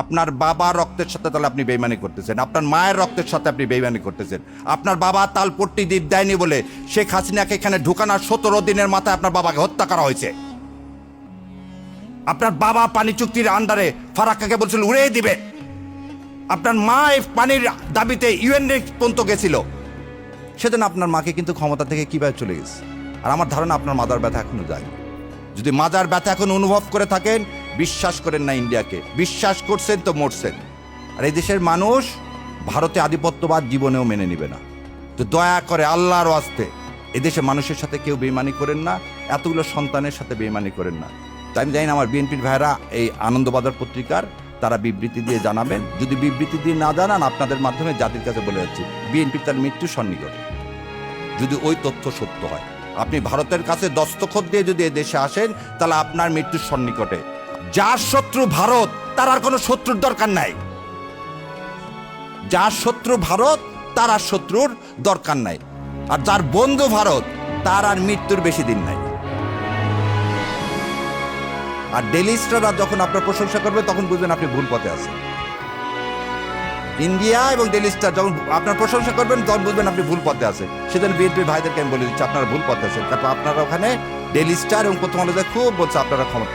আপনার বাবার রক্তের সাথে তাহলে আপনি বেইমানি করতেছেন, আপনার মায়ের রক্তের সাথে আপনি বেইমানি করতেছেন। আপনার বাবা তালপট্টি দ্বীপ দেয়নি বলে শেখ হাসিনাকে এখানে ঢুকানোর 17 দিনের মাথায় আপনার বাবাকে হত্যা করা হয়েছে। আপনার বাবা পানি চুক্তির আন্ডারে ফারাক্কাকে বলছিল উড়িয়ে দিবে। আপনার মা এই পানির দাবিতে ইউএন পর্যন্ত গেছিল। সেদিন আপনার মাকে কিন্তু ক্ষমতা থেকে কিভাবে চলে গেছে। আর আমার ধারণা আপনার মাজার ব্যথা এখনো যায়। যদি মাজার ব্যথা এখন অনুভব করে থাকেন, বিশ্বাস করেন না ইন্ডিয়াকে, বিশ্বাস করছেন তো মরছেন। আর এই দেশের মানুষ ভারতে আধিপত্যবাদ জীবনেও মেনে নিবে না। তো দয়া করে আল্লাহর ওয়াস্তে এদেশে মানুষের সাথে কেউ বেইমানি করেন না, এতগুলো সন্তানের সাথে বেইমানি করেন না। তাই আমি জানি না আমার বিএনপির ভাইরা এই আনন্দবাজার পত্রিকার তারা বিবৃতি দিয়ে জানাবেন। যদি বিবৃতি দিয়ে না জানান, আপনাদের মাধ্যমে জাতির কাছে বলে যাচ্ছি, বিএনপি তার মৃত্যু সন্নিকটে। যদি ওই তথ্য সত্য হয়, আপনি ভারতের কাছে দস্তখত দিয়ে যদি দেশে আসেন, তাহলে আপনার মৃত্যুর সন্নিকটে। যার শত্রু ভারত, তার আর কোনো শত্রুর দরকার নাই। যার শত্রু ভারত, তার আর শত্রুর দরকার নাই। আর যার বন্ধু ভারত, তার আর মৃত্যুর বেশি দিন নাই। আর ডেইলি স্টাররা যখন আপনার প্রশংসা করবে, তখন বুঝবেন আপনি ভুল পথে আছেন। ইন্ডিয়া এবং ডেইলি স্টার যখন আপনার প্রশংসা করবেন, তখন বুঝবেন আপনি ভুল পথে আছেন। সেজন্য বিএনপির ভাইদেরকে আমি বলে দিচ্ছি, আপনারা ভুল পথে আছেন। তারপর আপনারা ওখানে ডেইলি স্টার এবং প্রথম আলোতে খুব বলছে আপনারা ক্ষমতা